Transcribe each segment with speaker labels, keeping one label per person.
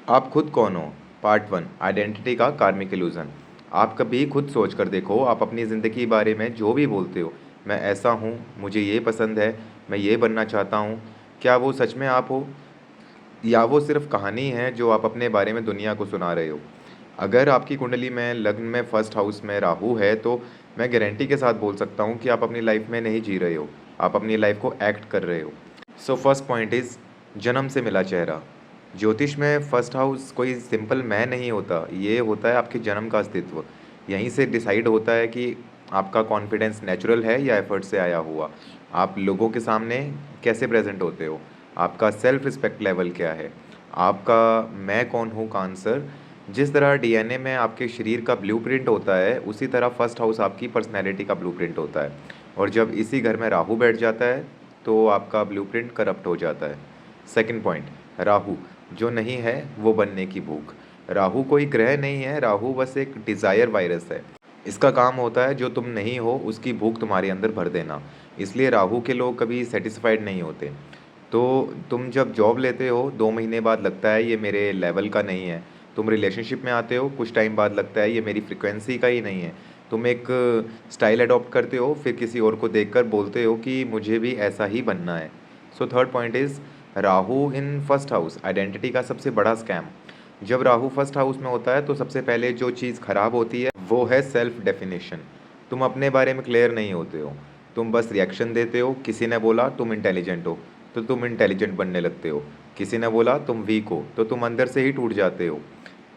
Speaker 1: आप खुद कौन हो? पार्ट वन, आइडेंटिटी का कार्मिक इल्यूजन। आप कभी खुद सोच कर देखो, आप अपनी ज़िंदगी के बारे में जो भी बोलते हो, मैं ऐसा हूँ, मुझे ये पसंद है, मैं ये बनना चाहता हूँ, क्या वो सच में आप हो या वो सिर्फ कहानी है जो आप अपने बारे में दुनिया को सुना रहे हो? अगर आपकी कुंडली में लग्न में फर्स्ट हाउस में राहु है तो मैं गारंटी के साथ बोल सकता हूँ कि आप अपनी लाइफ में नहीं जी रहे हो, आप अपनी लाइफ को एक्ट कर रहे हो। सो फर्स्ट पॉइंट इज जन्म से मिला चेहरा। ज्योतिष में फर्स्ट हाउस कोई सिंपल मैं नहीं होता, ये होता है आपके जन्म का अस्तित्व। यहीं से डिसाइड होता है कि आपका कॉन्फिडेंस नेचुरल है या एफर्ट से आया हुआ। आप लोगों के सामने कैसे प्रेजेंट होते हो, आपका सेल्फ रिस्पेक्ट लेवल क्या है, आपका मैं कौन हूँ का आंसर। जिस तरह डीएनए में आपके शरीर का ब्लूप्रिंट होता है, उसी तरह फर्स्ट हाउस आपकी पर्सनैलिटी का ब्लूप्रिंट होता है। और जब इसी घर में राहु बैठ जाता है तो आपका ब्लूप्रिंट करप्ट हो जाता है। सेकंड पॉइंट, राहु जो नहीं है वो बनने की भूख। राहु कोई ग्रह नहीं है, राहु बस एक डिज़ायर वायरस है। इसका काम होता है जो तुम नहीं हो उसकी भूख तुम्हारे अंदर भर देना। इसलिए राहु के लोग कभी सेटिस्फाइड नहीं होते। तो तुम जब जॉब लेते हो 2 महीने बाद लगता है ये मेरे लेवल का नहीं है। तुम रिलेशनशिप में आते हो, कुछ टाइम बाद लगता है ये मेरी फ्रिक्वेंसी का ही नहीं है। तुम एक स्टाइल अडॉप्ट करते हो, फिर किसी और को देखकर बोलते हो कि मुझे भी ऐसा ही बनना है। So third point is Rahu in first house identity का सबसे बड़ा स्कैम। जब राहु फर्स्ट हाउस में होता है तो सबसे पहले जो चीज़ खराब होती है वो है सेल्फ डेफिनेशन। तुम अपने बारे में क्लियर नहीं होते हो, तुम बस रिएक्शन देते हो। किसी ने बोला तुम इंटेलिजेंट हो तो तुम इंटेलिजेंट बनने लगते हो, किसी ने बोला तुम वीक हो तो तुम अंदर से ही टूट जाते हो।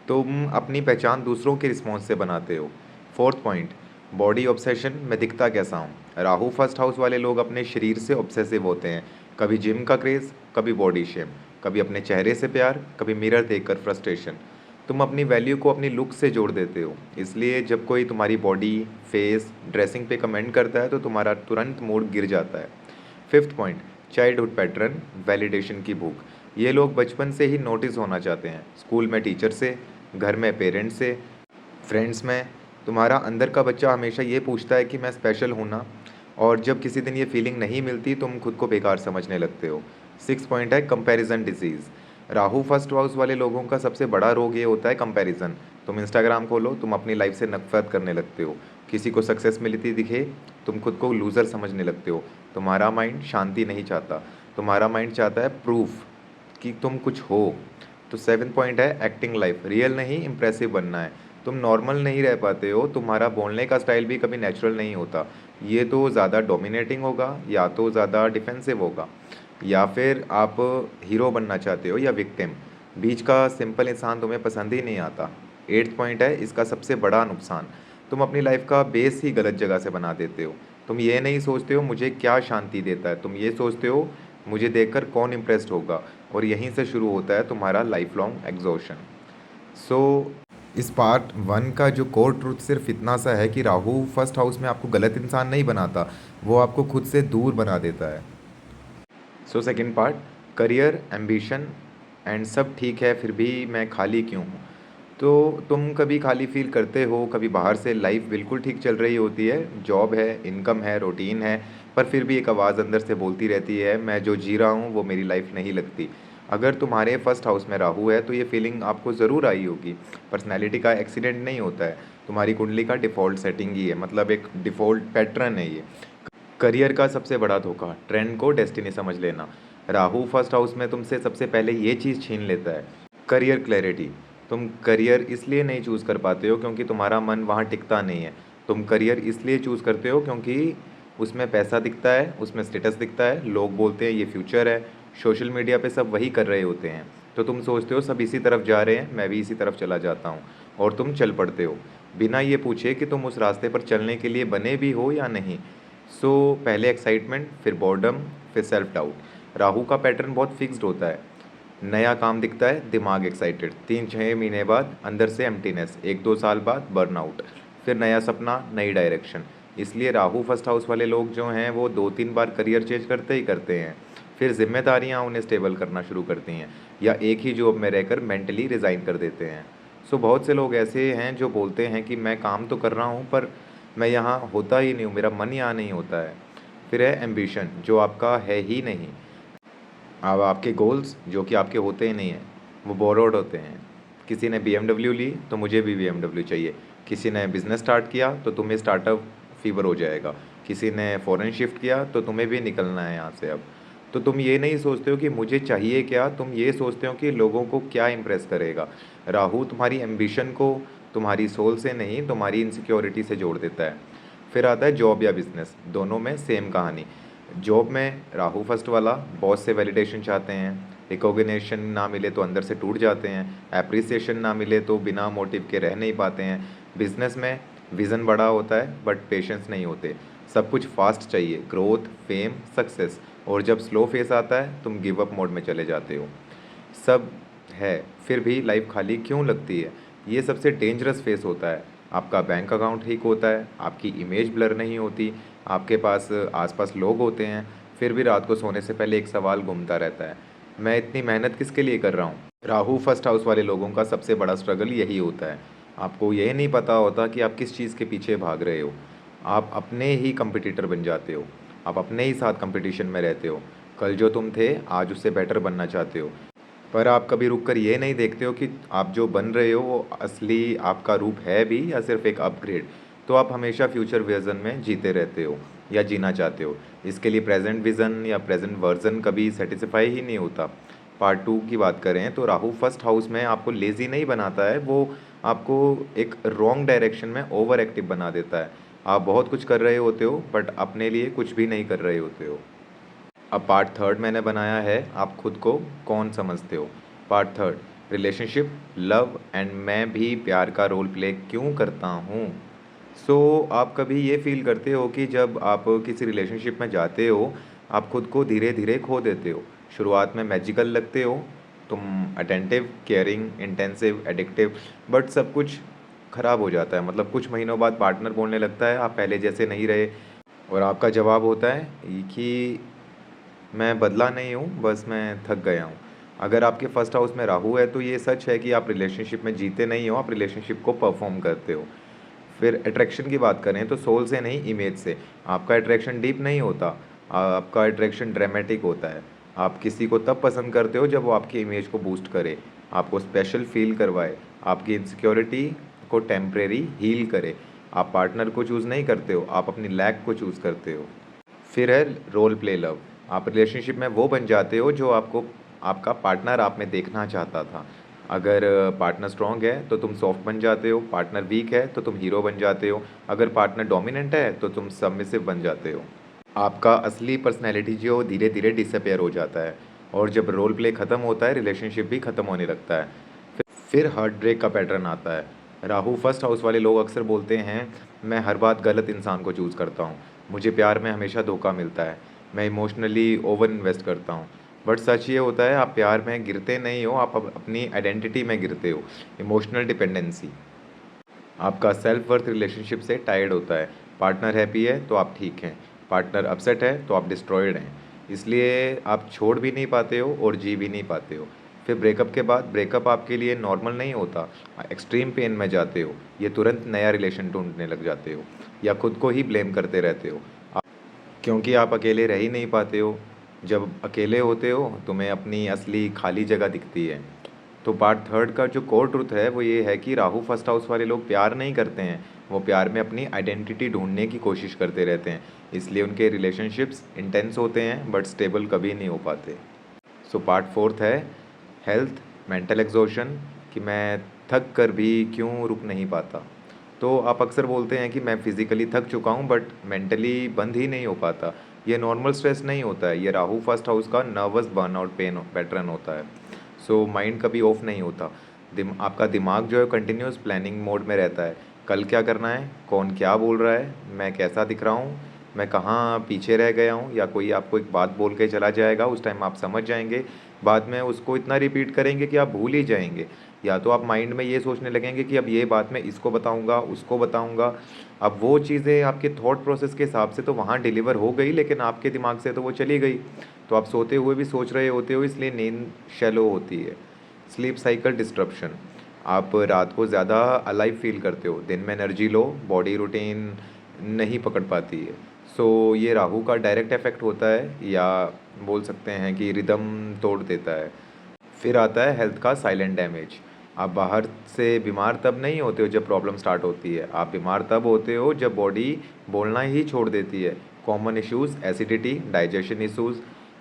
Speaker 1: तुम अपनी पहचान दूसरों के रिस्पॉन्स से बनाते हो। Fourth point, body obsession. मैं दिखता कैसा हूँ। राहु फर्स्ट हाउस वाले लोग अपने शरीर से ऑब्सेसिव होते हैं। कभी जिम का क्रेज़, कभी बॉडी शेम, कभी अपने चेहरे से प्यार, कभी मिरर देखकर फ्रस्ट्रेशन। तुम अपनी वैल्यू को अपनी लुक से जोड़ देते हो, इसलिए जब कोई तुम्हारी बॉडी, फेस, ड्रेसिंग पे कमेंट करता है तो तुम्हारा तुरंत मूड गिर जाता है। Fifth point, childhood pattern, validation की भूख। ये लोग बचपन से ही नोटिस होना चाहते हैं, स्कूल में टीचर से, घर में पेरेंट्स से, फ्रेंड्स में। तुम्हारा अंदर का बच्चा हमेशा ये पूछता है कि मैं स्पेशल हूँ ना। और जब किसी दिन ये फीलिंग नहीं मिलती तुम खुद को बेकार समझने लगते हो। सिक्स पॉइंट है comparison disease. Rahu first house वाले लोगों का सबसे बड़ा रोग ये होता है कंपैरिजन। तुम इंस्टाग्राम खोलो, तुम अपनी लाइफ से नफरत करने लगते हो। किसी को सक्सेस मिलती दिखे, तुम खुद को लूज़र समझने लगते हो। तुम्हारा माइंड शांति नहीं चाहता, तुम्हारा माइंड चाहता है प्रूफ कि तुम कुछ हो। तो सेवन पॉइंट है एक्टिंग लाइफ। रियल नहीं, इम्प्रेसिव बनना है। तुम नॉर्मल नहीं रह पाते हो, तुम्हारा बोलने का स्टाइल भी कभी नेचुरल नहीं होता। ये तो ज़्यादा डोमिनेटिंग होगा, या तो ज़्यादा डिफेंसिव होगा, या फिर आप हीरो बनना चाहते हो या विक्टिम। बीच का सिंपल इंसान तुम्हें पसंद ही नहीं आता। एट्थ पॉइंट है इसका सबसे बड़ा नुकसान, तुम अपनी लाइफ का बेस ही गलत जगह से बना देते हो। तुम ये नहीं सोचते हो मुझे क्या शांति देता है, तुम ये सोचते हो मुझे देखकर कौन इम्प्रेस्ड होगा। और यहीं से शुरू होता है तुम्हारा लाइफ लॉन्ग एग्जॉशन। सो इस पार्ट वन का जो कोर ट्रूथ सिर्फ इतना सा है कि राहु फर्स्ट हाउस में आपको गलत इंसान नहीं बनाता, वो आपको खुद से दूर बना देता है। So second part, career, ambition and सब ठीक है फिर भी मैं खाली क्यों हूँ। तो तुम कभी खाली फील करते हो, कभी बाहर से लाइफ बिल्कुल ठीक चल रही होती है, जॉब है, इनकम है, रूटीन है, पर फिर भी एक आवाज़ अंदर से बोलती रहती है मैं जो जी रहा हूँ वो मेरी लाइफ नहीं लगती। अगर तुम्हारे फर्स्ट हाउस में राहु है तो ये फीलिंग आपको ज़रूर आई होगी। पर्सनैलिटी का एक्सीडेंट नहीं होता है, तुम्हारी कुंडली का डिफ़ॉल्ट सेटिंग ही है, मतलब एक डिफ़ॉल्ट पैटर्न है ये। करियर का सबसे बड़ा धोखा, ट्रेंड को डेस्टिनी समझ लेना। राहु फर्स्ट हाउस में तुमसे सबसे पहले ये चीज़ छीन लेता है, करियर क्लैरिटी। तुम करियर इसलिए नहीं चूज़ कर पाते हो क्योंकि तुम्हारा मन वहाँ टिकता नहीं है। तुम करियर इसलिए चूज़ करते हो क्योंकि उसमें पैसा दिखता है, उसमें स्टेटस दिखता है, लोग बोलते हैं ये फ्यूचर है, सोशल मीडिया पे सब वही कर रहे होते हैं। तो तुम सोचते हो सब इसी तरफ जा रहे हैं, मैं भी इसी तरफ चला जाता हूँ, और तुम चल पड़ते हो बिना ये पूछे कि तुम उस रास्ते पर चलने के लिए बने भी हो या नहीं। सो पहले एक्साइटमेंट, फिर बॉर्डम, फिर सेल्फ डाउट। राहु का पैटर्न बहुत फिक्स्ड होता है। नया काम दिखता है, दिमाग एक्साइटेड, 3-6 महीने बाद अंदर से एम्प्टीनेस, 1-2 साल बाद बर्नआउट, फिर नया सपना, नई डायरेक्शन। इसलिए राहु फर्स्ट हाउस वाले लोग जो हैं वो 2-3 बार करियर चेंज करते ही करते हैं। फिर जिम्मेदारियां उन्हें स्टेबल करना शुरू करती हैं, या एक ही जॉब में रहकर मेंटली रिज़ाइन कर देते हैं। सो बहुत से लोग ऐसे हैं जो बोलते हैं कि मैं काम तो कर रहा हूँ पर मैं यहाँ होता ही नहीं हूँ, मेरा मन यहाँ नहीं होता है। फिर है एम्बिशन जो आपका है ही नहीं। अब आपके गोल्स जो कि आपके होते ही नहीं हैं। वो बोरोड होते हैं। किसी ने BMW ली तो मुझे भी BMW चाहिए। किसी ने बिज़नेस स्टार्ट किया तो तुम्हें स्टार्टअप फीवर हो जाएगा। किसी ने फॉरेन शिफ्ट किया तो तुम्हें भी निकलना है यहाँ से अब। तो तुम ये नहीं सोचते हो कि मुझे चाहिए क्या, तुम ये सोचते हो कि लोगों को क्या इम्प्रेस करेगा। राहु तुम्हारी एम्बिशन को तुम्हारी सोल से नहीं, तुम्हारी इनसिक्योरिटी से जोड़ देता है। फिर आता है जॉब या बिजनेस, दोनों में सेम कहानी। जॉब में राहु फर्स्ट वाला, बॉस से वैलिडेशन चाहते हैं, रिकॉग्निशन ना मिले तो अंदर से टूट जाते हैं, एप्रिसिएशन ना मिले तो बिना मोटिव के रह नहीं पाते हैं। बिजनेस में विज़न बड़ा होता है बट पेशेंस नहीं होते, सब कुछ फास्ट चाहिए, ग्रोथ, फेम, सक्सेस। और जब स्लो फेस आता है तुम गिव अप मोड में चले जाते हो। सब है फिर भी लाइफ खाली क्यों लगती है, ये सबसे डेंजरस फेस होता है। आपका बैंक अकाउंट ठीक होता है, आपकी इमेज ब्लर नहीं होती, आपके पास आसपास लोग होते हैं, फिर भी रात को सोने से पहले एक सवाल घूमता रहता है, मैं इतनी मेहनत किसके लिए कर रहा हूँ। राहु फर्स्ट हाउस वाले लोगों का सबसे बड़ा स्ट्रगल यही होता है। आपको यह नहीं पता होता कि आप किस चीज़ के पीछे भाग रहे हो। आप अपने ही कंपटीटर बन जाते हो, आप अपने ही साथ कंपटीशन में रहते हो। कल जो तुम थे आज उससे बेटर बनना चाहते हो, पर आप कभी रुक कर ये नहीं देखते हो कि आप जो बन रहे हो वो असली आपका रूप है भी या सिर्फ एक अपग्रेड। तो आप हमेशा फ्यूचर विज़न में जीते रहते हो या जीना चाहते हो। इसके लिए प्रेजेंट विज़न या प्रेजेंट वर्जन कभी सेटिस्फाई ही नहीं होता। पार्ट टू की बात करें तो राहु फर्स्ट हाउस में आपको लेज़ी नहीं बनाता है, वो आपको एक रॉन्ग डायरेक्शन में ओवर एक्टिव बना देता है। आप बहुत कुछ कर रहे होते हो बट अपने लिए कुछ भी नहीं कर रहे होते हो। अब पार्ट थर्ड मैंने बनाया है, आप खुद को कौन समझते हो। Part third, relationship, love and मैं भी प्यार का रोल प्ले क्यों करता हूँ। आप कभी ये फील करते हो कि जब आप किसी रिलेशनशिप में जाते हो आप खुद को धीरे धीरे खो देते हो। शुरुआत में मैजिकल लगते हो, तुम attentive, caring, intensive, addictive, but सब कुछ खराब हो जाता है। मतलब कुछ महीनों बाद पार्टनर बोलने लगता है आप पहले जैसे नहीं रहे, और आपका जवाब होता है कि मैं बदला नहीं हूँ, बस मैं थक गया हूँ। अगर आपके फर्स्ट हाउस में राहु है तो ये सच है कि आप रिलेशनशिप में जीते नहीं हो, आप रिलेशनशिप को परफॉर्म करते हो। फिर अट्रैक्शन की बात करें तो सोल से नहीं, इमेज से। आपका अट्रैक्शन डीप नहीं होता, आपका अट्रैक्शन ड्रामेटिक होता है। आप किसी को तब पसंद करते हो जब वो आपकी इमेज को बूस्ट करे, आपको स्पेशल फील करवाए, आपकी इनसिक्योरिटी को टेम्परेरी हील करे। आप पार्टनर को चूज़ नहीं करते हो, आप अपनी लैक को चूज़ करते हो। फिर है रोल प्ले लव, आप रिलेशनशिप में वो बन जाते हो जो आपको आपका पार्टनर आप में देखना चाहता था। अगर पार्टनर स्ट्रांग है तो तुम सॉफ्ट बन जाते हो, पार्टनर वीक है तो तुम हीरो बन जाते हो, अगर पार्टनर डोमिनेंट है तो तुम सबमिसिव बन जाते हो। आपका असली पर्सनैलिटी जो धीरे धीरे डिसअपेयर हो जाता है, और जब रोल प्ले ख़त्म होता है रिलेशनशिप भी ख़त्म होने लगता है। फिर हार्ट ब्रेक का पैटर्न आता है। राहु फर्स्ट हाउस वाले लोग अक्सर बोलते हैं मैं हर बात गलत इंसान को चूज़ करता हूँ, मुझे प्यार में हमेशा धोखा मिलता है, मैं इमोशनली ओवर इन्वेस्ट करता हूँ। बट सच ये होता है आप प्यार में गिरते नहीं हो, आप अपनी आइडेंटिटी में गिरते हो। इमोशनल डिपेंडेंसी, आपका सेल्फ वर्थ रिलेशनशिप से टायर्ड होता है। पार्टनर हैप्पी है तो आप ठीक हैं, पार्टनर अपसेट है तो आप डिस्ट्रॉयड हैं। इसलिए आप छोड़ भी नहीं पाते हो और जी भी नहीं पाते हो। फिर ब्रेकअप के बाद, ब्रेकअप आपके लिए नॉर्मल नहीं होता, एक्सट्रीम पेन में जाते हो, ये तुरंत नया रिलेशन ढूंढने लग जाते हो या खुद को ही ब्लेम करते रहते हो, क्योंकि आप अकेले रह ही नहीं पाते हो। जब अकेले होते हो तुम्हें अपनी असली खाली जगह दिखती है। तो पार्ट थर्ड का जो कोर ट्रुथ है वो ये है कि राहु फर्स्ट हाउस वाले लोग प्यार नहीं करते हैं, वो प्यार में अपनी आइडेंटिटी ढूंढने की कोशिश करते रहते हैं। इसलिए उनके रिलेशनशिप्स इंटेंस होते हैं बट स्टेबल कभी नहीं हो पाते। पार्ट फोर्थ है हेल्थ, मेंटल एग्जॉशन, कि मैं थक कर भी क्यों रुक नहीं पाता। तो आप अक्सर बोलते हैं कि मैं फिज़िकली थक चुका हूँ बट मेंटली बंद ही नहीं हो पाता। ये नॉर्मल स्ट्रेस नहीं होता है, ये राहु फर्स्ट हाउस का नर्वस बर्नआउट पेन पैटर्न होता है। माइंड कभी ऑफ नहीं होता, आपका दिमाग जो है कंटिन्यूस प्लानिंग मोड में रहता है। कल क्या करना है, कौन क्या बोल रहा है, मैं कैसा दिख रहा हूँ, मैं कहाँ पीछे रह गया हूँ, या कोई आपको एक बात बोल के चला जाएगा, उस टाइम आप समझ जाएंगे, बाद में उसको इतना रिपीट करेंगे कि आप भूल ही जाएंगे। या तो आप माइंड में ये सोचने लगेंगे कि अब ये बात मैं इसको बताऊंगा, उसको बताऊंगा। अब वो चीज़ें आपके थॉट प्रोसेस के हिसाब से तो वहाँ डिलीवर हो गई, लेकिन आपके दिमाग से तो वो चली गई। तो आप सोते हुए भी सोच रहे होते हो, इसलिए नींद शैलो होती है। स्लीप साइकिल डिस्ट्रप्शन, आप रात को ज़्यादा अलाइव फील करते हो, दिन में एनर्जी लो, बॉडी रूटीन नहीं पकड़ पाती है। ये राहु का डायरेक्ट इफेक्ट होता है, या बोल सकते हैं कि रिदम तोड़ देता है। फिर आता है हेल्थ का साइलेंट डैमेज। आप बाहर से बीमार तब नहीं होते हो जब प्रॉब्लम स्टार्ट होती है, आप बीमार तब होते हो जब बॉडी बोलना ही छोड़ देती है। Common issues acidity, digestion issues,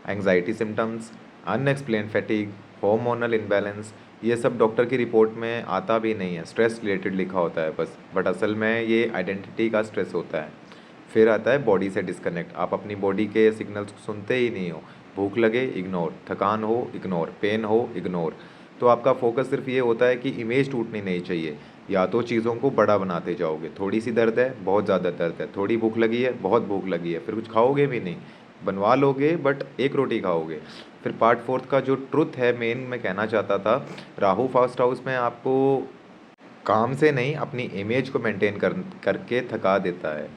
Speaker 1: anxiety symptoms, unexplained fatigue, hormonal imbalance, ये सब डॉक्टर की रिपोर्ट में आता भी नहीं है, स्ट्रेस रिलेटेड लिखा होता है बस, बट असल में ये आइडेंटिटी का स्ट्रेस होता है। फिर आता है बॉडी से डिस्कनेक्ट। आप अपनी बॉडी के सिग्नल्स को सुनते ही नहीं हो। भूख लगे इग्नोर, थकान हो इग्नोर, पेन हो इग्नोर। तो आपका फोकस सिर्फ ये होता है कि इमेज टूटनी नहीं चाहिए। या तो चीज़ों को बड़ा बनाते जाओगे, थोड़ी सी दर्द है बहुत ज़्यादा दर्द है, थोड़ी भूख लगी है बहुत भूख लगी है, फिर कुछ खाओगे भी नहीं, बनवा लोगे बट एक रोटी खाओगे। फिर पार्ट फोर्थ का जो ट्रुथ है मेन मैं कहना चाहता था, राहु फास्ट हाउस में आपको काम से नहीं अपनी इमेज को मेंटेन करके थका देता है।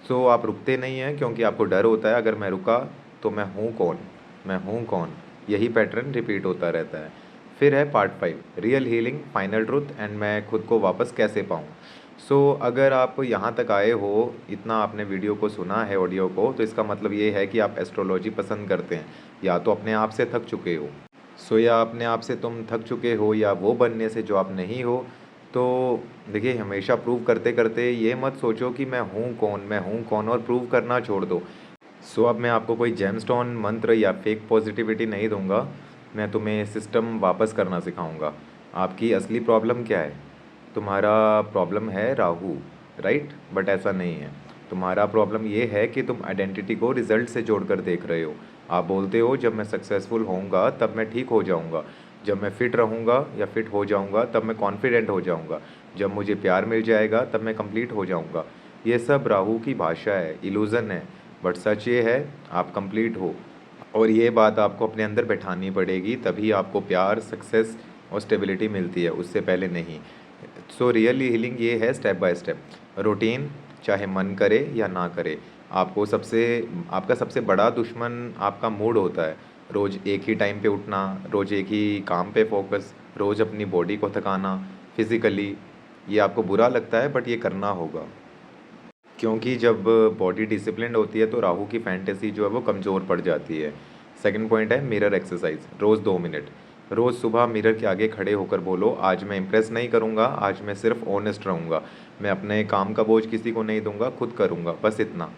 Speaker 1: सो आप रुकते नहीं हैं क्योंकि आपको डर होता है अगर मैं रुका तो मैं हूँ कौन, मैं हूँ कौन। यही पैटर्न रिपीट होता रहता है। फिर है part 5, real healing, final truth and मैं खुद को वापस कैसे पाऊँ। अगर आप यहाँ तक आए हो, इतना आपने वीडियो को सुना है ऑडियो को, तो इसका मतलब ये है कि आप एस्ट्रोलॉजी पसंद करते हैं, या तो अपने आप से थक चुके हो। या अपने आप से तुम थक चुके हो, या वो बनने से जो आप नहीं हो। तो देखिए, हमेशा प्रूव करते करते ये मत सोचो कि मैं हूँ कौन, मैं हूँ कौन, और प्रूव करना छोड़ दो। अब मैं आपको कोई जेमस्टोन मंत्र या फेक पॉजिटिविटी नहीं दूंगा, मैं तुम्हें सिस्टम वापस करना सिखाऊंगा। आपकी असली प्रॉब्लम क्या है? तुम्हारा प्रॉब्लम है राहु, राइट? बट ऐसा नहीं है। तुम्हारा प्रॉब्लम ये है कि तुम आइडेंटिटी को रिजल्ट से जोड़कर देख रहे हो। आप बोलते हो जब मैं सक्सेसफुल होऊंगा तब मैं ठीक हो जाऊंगा, जब मैं फिट रहूंगा या फिट हो जाऊंगा तब मैं कॉन्फिडेंट हो जाऊंगा, जब मुझे प्यार मिल जाएगा तब मैं कंप्लीट हो जाऊंगा। ये सब राहु की भाषा है, इल्यूज़न है। बट सच ये है, आप कंप्लीट हो, और ये बात आपको अपने अंदर बैठानी पड़ेगी, तभी आपको प्यार, सक्सेस और स्टेबिलिटी मिलती है, उससे पहले नहीं। रियली हीलिंग ये है स्टेप बाय स्टेप रूटीन, चाहे मन करे या ना करे। आपका सबसे बड़ा दुश्मन आपका मूड होता है। रोज़ एक ही टाइम पे उठना, रोज़ एक ही काम पे फोकस, रोज़ अपनी बॉडी को थकाना फिज़िकली, ये आपको बुरा लगता है बट ये करना होगा। क्योंकि जब बॉडी डिसिप्लिन्ड होती है तो राहु की फैंटेसी जो है वो कमज़ोर पड़ जाती है। सेकंड पॉइंट है मिरर एक्सरसाइज, रोज़ 2 मिनट। रोज़ सुबह मिरर के आगे खड़े होकर बोलो, आज मैं इम्प्रेस नहीं करूँगा, आज मैं सिर्फ ऑनेस्ट रहूँगा, मैं अपने काम का बोझ किसी को नहीं दूंगा, खुद करूँगा, बस इतना।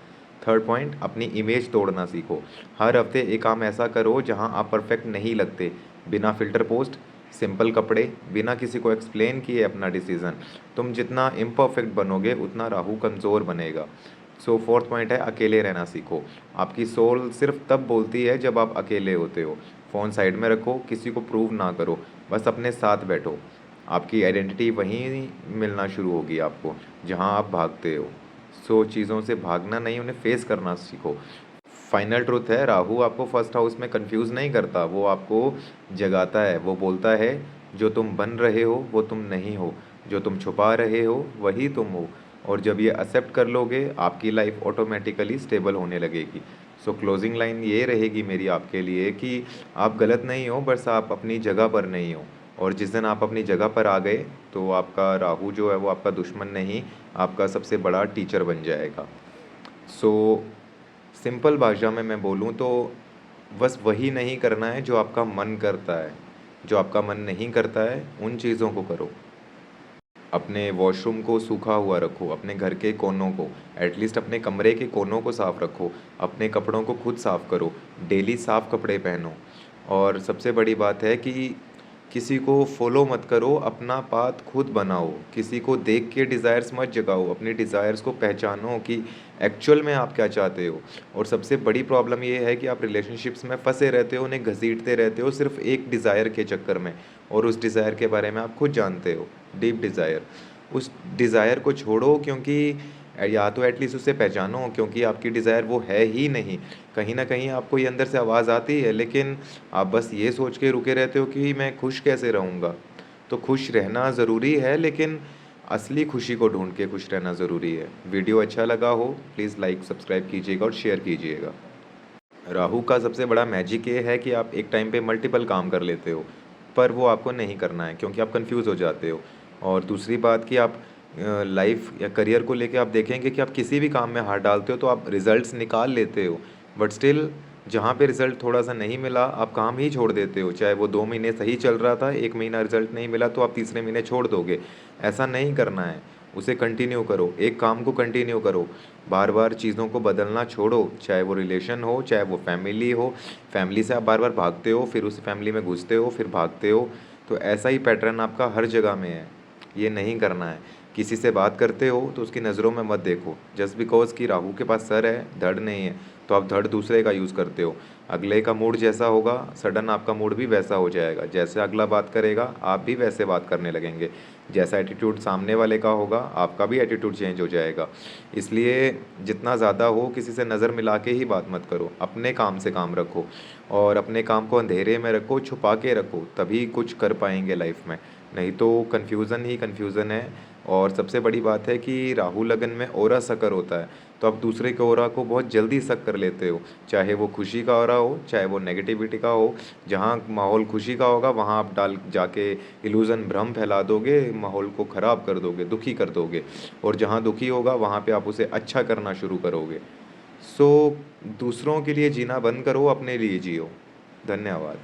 Speaker 1: थर्ड पॉइंट, अपनी इमेज तोड़ना सीखो। हर हफ्ते एक काम ऐसा करो जहाँ आप परफेक्ट नहीं लगते। बिना फ़िल्टर पोस्ट, सिंपल कपड़े, बिना किसी को एक्सप्लेन किए अपना डिसीज़न। तुम जितना इम्परफेक्ट बनोगे उतना राहु कमज़ोर बनेगा। फोर्थ पॉइंट है अकेले रहना सीखो। आपकी सोल सिर्फ तब बोलती है जब आप अकेले होते हो। फ़ोन साइड में रखो, किसी को प्रूव ना करो, बस अपने साथ बैठो। आपकी आइडेंटिटी वहीं मिलना शुरू होगी आपको जहाँ आप भागते हो। चीज़ों से भागना नहीं, उन्हें फेस करना सीखो। फाइनल ट्रुथ है, राहु आपको फर्स्ट हाउस में कंफ्यूज नहीं करता, वो आपको जगाता है। वो बोलता है जो तुम बन रहे हो वो तुम नहीं हो, जो तुम छुपा रहे हो वही तुम हो। और जब ये एक्सेप्ट कर लोगे, आपकी लाइफ ऑटोमेटिकली स्टेबल होने लगेगी। क्लोजिंग लाइन ये रहेगी मेरी आपके लिए कि आप गलत नहीं हो, बस आप अपनी जगह पर नहीं हो। और जिस दिन आप अपनी जगह पर आ गए तो आपका राहु जो है वो आपका दुश्मन नहीं, आपका सबसे बड़ा टीचर बन जाएगा। सो सिंपल भाषा में मैं बोलूँ तो बस वही नहीं करना है जो आपका मन करता है। जो आपका मन नहीं करता है उन चीज़ों को करो। अपने वॉशरूम को सूखा हुआ रखो, अपने घर के कोनों को, एटलीस्ट अपने कमरे के कोनों को साफ़ रखो, अपने कपड़ों को खुद साफ़ करो, डेली साफ़ कपड़े पहनो। और सबसे बड़ी बात है कि किसी को फॉलो मत करो, अपना पाथ खुद बनाओ। किसी को देख के डिज़ायर्स मत जगाओ, अपनी डिज़ायर्स को पहचानो कि एक्चुअल में आप क्या चाहते हो। और सबसे बड़ी प्रॉब्लम ये है कि आप रिलेशनशिप्स में फंसे रहते हो, उन्हें घसीटते रहते हो सिर्फ एक डिज़ायर के चक्कर में, और उस डिज़ायर के बारे में आप खुद जानते हो, डीप डिज़ायर। उस डिज़ायर को छोड़ो, क्योंकि या तो एटलीस्ट उसे पहचानो, क्योंकि आपकी डिज़ायर वो है ही नहीं। कहीं ना कहीं आपको ये अंदर से आवाज़ आती है, लेकिन आप बस ये सोच के रुके रहते हो कि मैं खुश कैसे रहूँगा। तो खुश रहना ज़रूरी है, लेकिन असली खुशी को ढूंढ के खुश रहना ज़रूरी है। वीडियो अच्छा लगा हो प्लीज़ लाइक सब्सक्राइब कीजिएगा और शेयर कीजिएगा। राहु का सबसे बड़ा मैजिक ये है कि आप एक टाइम पे मल्टीपल काम कर लेते हो, पर वो आपको नहीं करना है क्योंकि आप कंफ्यूज हो जाते हो। और दूसरी बात कि आप लाइफ या करियर को लेके आप देखेंगे कि आप किसी भी काम में हाथ डालते हो तो आप रिजल्ट्स निकाल लेते हो, बट स्टिल जहाँ पे रिज़ल्ट थोड़ा-सा नहीं मिला, आप काम ही छोड़ देते हो। चाहे वो 2 महीने सही चल रहा था, 1 महीना रिज़ल्ट नहीं मिला तो आप तीसरे महीने छोड़ दोगे। ऐसा नहीं करना है, उसे कंटिन्यू करो, एक काम को कंटिन्यू करो। बार-बार चीज़ों को बदलना छोड़ो, चाहे वो रिलेशन हो, चाहे वो फैमिली हो। फैमिली से आप बार-बार भागते हो, फिर उस फैमिली में घुसते हो, फिर भागते हो। तो ऐसा ही पैटर्न आपका हर जगह में है, ये नहीं करना है। किसी से बात करते हो तो उसकी नज़रों में मत देखो। जस्ट बिकॉज़ कि राहु के पास सर है, धड़ नहीं है, तो आप धड़ दूसरे का यूज़ करते हो। अगले का मूड जैसा होगा, सडन आपका मूड भी वैसा हो जाएगा। जैसे अगला बात करेगा, आप भी वैसे बात करने लगेंगे। जैसा एटीट्यूड सामने वाले का होगा, आपका भी एटीट्यूड चेंज हो जाएगा। इसलिए जितना ज़्यादा हो, किसी से नज़र मिला के ही बात मत करो। अपने काम से काम रखो और अपने काम को अंधेरे में रखो, छुपा के रखो, तभी कुछ कर पाएंगे लाइफ में। नहीं तो कन्फ्यूज़न ही कन्फ्यूज़न है। और सबसे बड़ी बात है कि राहु लगन में ऑरा शकर होता है, तो आप दूसरे के ऑरा को बहुत जल्दी शक कर लेते हो। चाहे वो खुशी का ऑरा हो, चाहे वो नेगेटिविटी का हो। जहाँ माहौल खुशी का होगा, वहाँ आप डाल जाके इल्यूज़न भ्रम फैला दोगे, माहौल को ख़राब कर दोगे, दुखी कर दोगे। और जहाँ दुखी होगा, वहाँ पे आप उसे अच्छा करना शुरू करोगे। सो दूसरों के लिए जीना बंद करो, अपने लिए जियो। धन्यवाद।